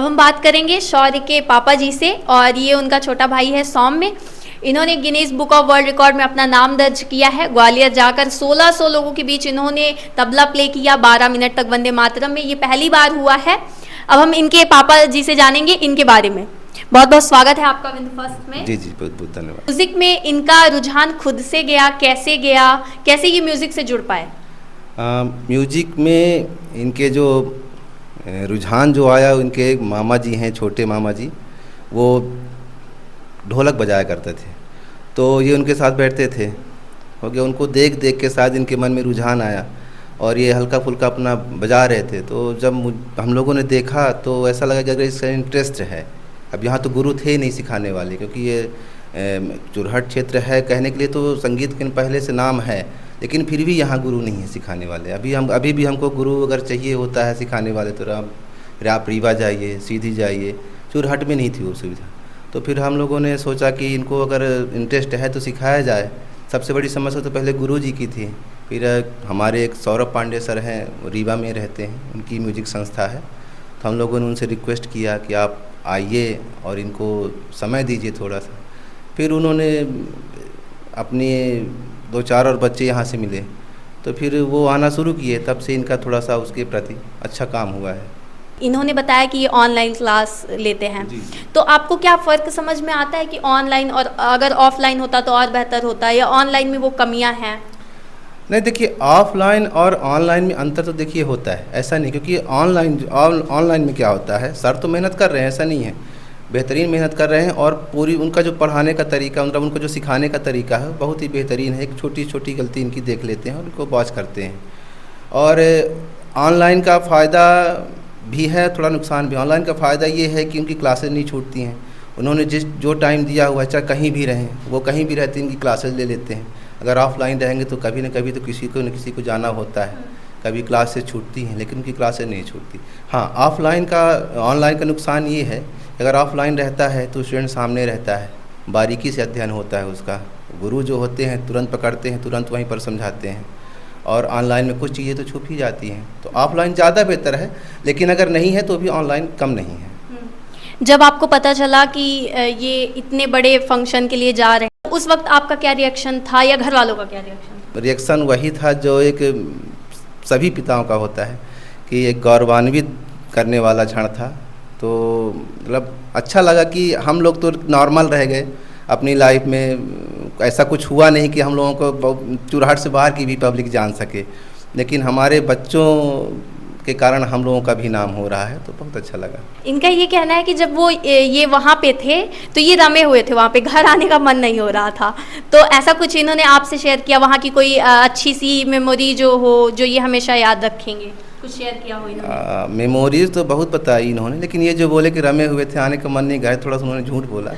हम बात करेंगे शौर्य के पापा जी से, और ये उनका छोटा भाई है सौम्य। इन्होंने Guinness book of world record में अपना नाम दर्ज किया है। ग्वालियर जाकर 1600 लोगों के बीच इन्होंने तबला प्ले किया 12 मिनट तक वंदे मातरम में। ये पहली बार हुआ है। अब हम इनके पापा जी से जानेंगे इनके बारे में। बहुत बहुत स्वागत है आपका विंध्यफस्ट में। जी बहुत बहुत धन्यवाद। म्यूजिक में इनका रुझान खुद से गया, कैसे ये म्यूजिक से जुड़ पाए? म्यूजिक में इनके जो रुझान जो आया, उनके मामा जी हैं, छोटे मामा जी, वो ढोलक बजाया करते थे, तो ये उनके साथ बैठते थे। हो गया, उनको देख देख के शायद इनके मन में रुझान आया और ये हल्का फुल्का अपना बजा रहे थे। तो जब हम लोगों ने देखा तो ऐसा लगा कि अगर इसका इंटरेस्ट है। अब यहाँ तो गुरु थे ही नहीं सिखाने वाले, क्योंकि ये चुरहट क्षेत्र है, कहने के लिए तो संगीत के पहले से नाम है, लेकिन फिर भी यहाँ गुरु नहीं है सिखाने वाले। अभी भी हमको गुरु अगर चाहिए होता है सिखाने वाले, तो आप रीवा जाइए, सीधी जाइए, चुरहट में नहीं थी वो सुविधा। तो फिर हम लोगों ने सोचा कि इनको अगर इंटरेस्ट है तो सिखाया जाए। सबसे बड़ी समस्या तो पहले गुरु जी की थी। फिर हमारे एक सौरभ पांडे सर हैं, रीवा में रहते हैं, उनकी म्यूजिक संस्था है। तो हम लोगों ने उनसे रिक्वेस्ट किया कि आप आइए और इनको समय दीजिए थोड़ा सा। फिर उन्होंने अपने 2-4 और बच्चे यहाँ से मिले, तो फिर वो आना शुरू किए। तब से इनका थोड़ा सा उसके प्रति अच्छा काम हुआ है। इन्होंने बताया कि ये ऑनलाइन क्लास लेते हैं, तो आपको क्या फ़र्क समझ में आता है कि ऑनलाइन और अगर ऑफलाइन होता तो और बेहतर होता, या ऑनलाइन में वो कमियां हैं? नहीं, देखिए, ऑफलाइन और ऑनलाइन में अंतर तो देखिए होता है, ऐसा नहीं। क्योंकि ऑनलाइन में क्या होता है, सर तो मेहनत कर रहे हैं, ऐसा नहीं है, बेहतरीन मेहनत कर रहे हैं, और पूरी उनका जो पढ़ाने का तरीका, मतलब उनको जो सिखाने का तरीका है बहुत ही बेहतरीन है। एक छोटी छोटी गलती इनकी देख लेते हैं और उनको वॉच करते हैं। और ऑनलाइन का फ़ायदा भी है, थोड़ा नुकसान भी। ऑनलाइन का फ़ायदा ये है कि उनकी क्लासेज नहीं छूटती हैं। उन्होंने जो टाइम दिया हुआ है, चाहे कहीं भी रहें, वो कहीं भी रहते हैं, इनकी क्लासेज ले लेते हैं। अगर ऑफलाइन रहेंगे तो कभी न कभी तो किसी को जाना होता है, कभी क्लासेज छूटती हैं, लेकिन उनकी क्लासेज नहीं छूटती। हाँ, ऑनलाइन का नुकसान ये है, अगर ऑफलाइन रहता है तो स्टूडेंट सामने रहता है, बारीकी से अध्ययन होता है उसका। गुरु जो होते हैं तुरंत पकड़ते हैं, तुरंत वहीं पर समझाते हैं। और ऑनलाइन में कुछ चीज़ें तो छुप ही जाती हैं, तो ऑफलाइन ज़्यादा बेहतर है, लेकिन अगर नहीं है तो भी ऑनलाइन कम नहीं है। जब आपको पता चला कि ये इतने बड़े फंक्शन के लिए जा रहे हैं, उस वक्त आपका क्या रिएक्शन था, या घर वालों का क्या रिएक्शन? रिएक्शन वही था जो एक सभी पिताओं का होता है, कि एक गौरवान्वित करने वाला क्षण था। तो मतलब अच्छा लगा कि हम लोग तो नॉर्मल रह गए अपनी लाइफ में, ऐसा कुछ हुआ नहीं कि हम लोगों को चुरहट से बाहर की भी पब्लिक जान सके, लेकिन हमारे बच्चों के कारण हम लोगों का भी नाम हो रहा है, तो बहुत अच्छा लगा। इनका ये कहना है कि जब वो ये वहाँ पे थे तो ये रमे हुए थे, वहाँ पे घर आने का मन नहीं हो रहा था। तो ऐसा कुछ इन्होंने आपसे शेयर किया, वहाँ की कोई अच्छी सी मेमोरी जो हो, जो ये हमेशा याद रखेंगे, कुछ शेयर किया हो इन्होंने? मेमोरीज तो बहुत बताई इन्होंने, लेकिन ये जो बोले कि रमे हुए थे, आने का मन नहीं, गए, थोड़ा सा उन्होंने झूठ बोला।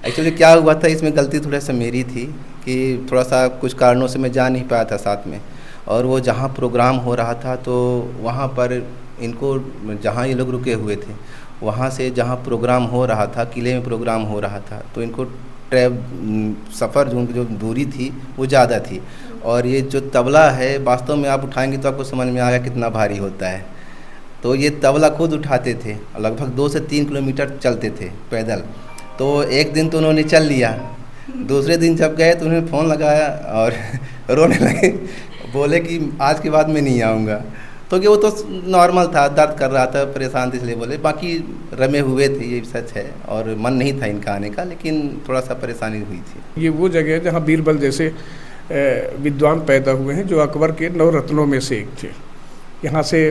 एक्चुअली क्या हुआ था, इसमें गलती थोड़ा सा मेरी थी कि थोड़ा सा कुछ कारणों से मैं जा नहीं पाया था साथ में। और वो जहाँ प्रोग्राम हो रहा था, तो वहाँ पर इनको, जहाँ ये लोग रुके हुए थे, वहाँ से जहाँ प्रोग्राम हो रहा था, किले में प्रोग्राम हो रहा था, तो इनको सफ़र जो दूरी थी वो ज़्यादा थी। और ये जो तबला है, वास्तव में आप उठाएंगे तो आपको समझ में आएगा कितना भारी होता है। तो ये तबला खुद उठाते थे, लगभग 2 से 3 किलोमीटर चलते थे पैदल। तो एक दिन तो उन्होंने चल लिया, दूसरे दिन जब गए तो उन्होंने फ़ोन लगाया और रोने लगे, बोले कि आज के बाद मैं नहीं आऊँगा। तो कि वो तो नॉर्मल था, दर्द कर रहा था, परेशान थे, इसलिए बोले। बाकी रमे हुए थे, ये सच है, और मन नहीं था इनका आने का, लेकिन थोड़ा सा परेशानी हुई थी। ये वो जगह है जहाँ बीरबल जैसे विद्वान पैदा हुए हैं, जो अकबर के 9 रत्नों में से एक थे। यहाँ से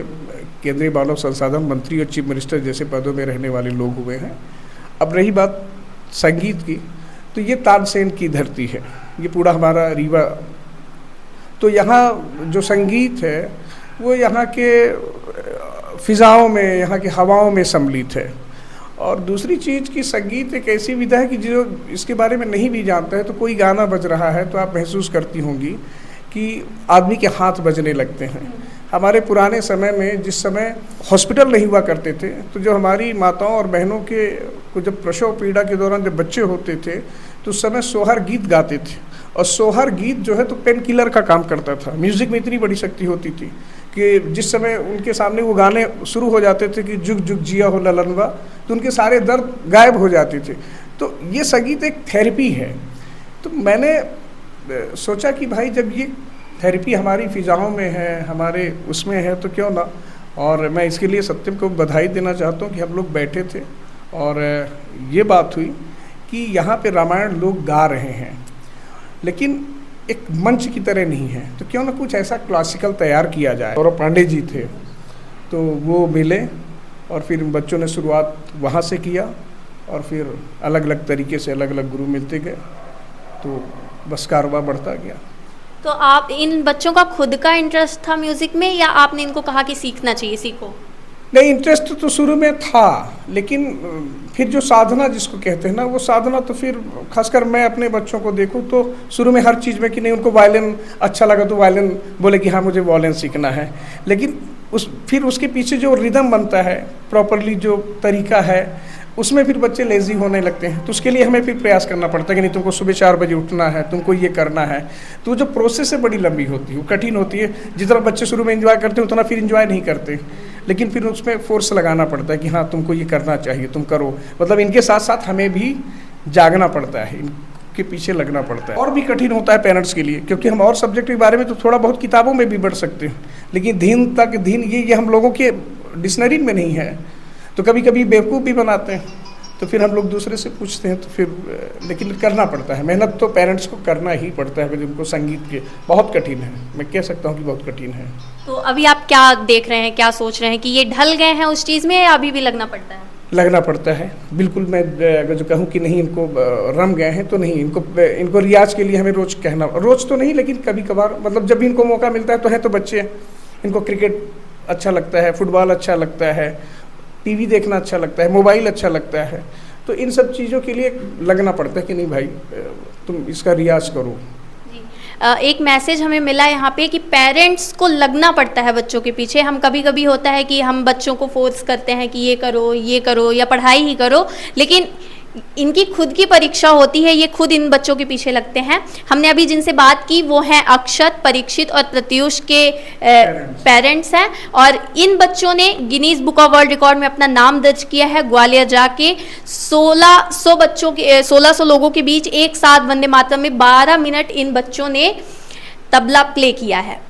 केंद्रीय मानव संसाधन मंत्री और चीफ मिनिस्टर जैसे पदों में रहने वाले लोग हुए हैं। अब रही बात संगीत की, तो ये तानसेन की धरती है, ये पूरा हमारा रीवा। तो यहाँ जो संगीत है वो यहाँ के फ़िज़ाओं में, यहाँ की हवाओं में सम्मिलित है। और दूसरी चीज़ कि संगीत एक ऐसी विधा है कि जो इसके बारे में नहीं भी जानता है, तो कोई गाना बज रहा है तो आप महसूस करती होंगी कि आदमी के हाथ बजने लगते हैं। हमारे पुराने समय में, जिस समय हॉस्पिटल नहीं हुआ करते थे, तो जो हमारी माताओं और बहनों के को जब प्रसव पीड़ा के दौरान जब बच्चे होते थे, तो उस समय सोहर गीत गाते थे। और सोहर गीत जो है तो पेन किलर का काम करता था। म्यूज़िक में इतनी बड़ी शक्ति होती थी कि जिस समय उनके सामने वो गाने शुरू हो जाते थे कि जुग जुग जिया हो ललनवा, तो उनके सारे दर्द गायब हो जाते थे। तो ये संगीत एक थेरेपी है। तो मैंने सोचा कि भाई जब ये थेरेपी हमारी फ़िज़ाओं में है, हमारे उसमें है, तो क्यों ना। और मैं इसके लिए सत्यम को बधाई देना चाहता हूँ कि हम लोग बैठे थे और ये बात हुई कि यहाँ पे रामायण लोग गा रहे हैं, लेकिन एक मंच की तरह नहीं है, तो क्यों ना कुछ ऐसा क्लासिकल तैयार किया जाए। और पांडे जी थे तो वो मिले और फिर बच्चों ने शुरुआत वहाँ से किया और फिर अलग अलग तरीके से अलग अलग गुरु मिलते गए, तो बस कारवां बढ़ता गया। तो आप इन बच्चों का खुद का इंटरेस्ट था म्यूज़िक में, या आपने इनको कहा कि सीखना चाहिए, सीखो? नहीं, इंटरेस्ट तो शुरू में था, लेकिन फिर जो साधना जिसको कहते हैं ना, वो साधना तो फिर खासकर मैं अपने बच्चों को देखूं तो शुरू में हर चीज़ में कि नहीं, उनको वायलिन अच्छा लगा तो वायलिन बोले कि हाँ मुझे वायलिन सीखना है, लेकिन फिर उसके पीछे जो रिदम बनता है, प्रॉपरली जो तरीका है, उसमें फिर बच्चे लेज़ी होने लगते हैं। तो उसके लिए हमें फिर प्रयास करना पड़ता है कि नहीं, तुमको सुबह 4 बजे उठना है, तुमको ये करना है। तो जो प्रोसेस है बड़ी लंबी होती है, वो कठिन होती है। जितना बच्चे शुरू में एंजॉय करते हैं उतना फिर एंजॉय नहीं करते, लेकिन फिर उसमें फोर्स लगाना पड़ता है कि हाँ तुमको ये करना चाहिए, तुम करो। मतलब इनके साथ साथ हमें भी जागना पड़ता है, इनके पीछे लगना पड़ता है। और भी कठिन होता है पेरेंट्स के लिए, क्योंकि हम और सब्जेक्ट के बारे में तो थोड़ा बहुत किताबों में भी बढ़ सकते हैं, लेकिन धीन ये हम लोगों के डिक्शनरी में नहीं है। तो कभी कभी बेवकूफ़ भी बनाते हैं, तो फिर हम लोग दूसरे से पूछते हैं, तो फिर लेकिन करना पड़ता है। मेहनत तो पेरेंट्स को करना ही पड़ता है। उनको संगीत के बहुत कठिन है, मैं कह सकता हूँ कि बहुत कठिन है। तो अभी आप क्या देख रहे हैं, क्या सोच रहे हैं कि ये ढल गए हैं उस चीज़ में, या अभी भी लगना पड़ता है? लगना पड़ता है बिल्कुल। मैं अगर जो कहूँ कि नहीं इनको रम गए हैं तो नहीं, इनको रियाज के लिए हमें रोज़ कहना, रोज़ तो नहीं लेकिन कभी कभार, मतलब जब भी इनको मौका मिलता है तो है तो बच्चे, इनको क्रिकेट अच्छा लगता है, फुटबॉल अच्छा लगता है, टीवी देखना अच्छा लगता है, मोबाइल अच्छा लगता है। तो इन सब चीज़ों के लिए लगना पड़ता है कि नहीं भाई तुम इसका रियाज करो। एक मैसेज हमें मिला यहाँ पे कि पेरेंट्स को लगना पड़ता है बच्चों के पीछे। हम कभी कभी होता है कि हम बच्चों को फोर्स करते हैं कि ये करो या पढ़ाई ही करो, लेकिन इनकी खुद की परीक्षा होती है, ये खुद इन बच्चों के पीछे लगते हैं। हमने अभी जिनसे बात की वो हैं अक्षत, परीक्षित और प्रत्युष के पेरेंट्स हैं, और इन बच्चों ने Guinness book of world record में अपना नाम दर्ज किया है। ग्वालियर जाके 1600 लोगों के बीच एक साथ वंदे मातरम में 12 मिनट इन बच्चों ने तबला प्ले किया है।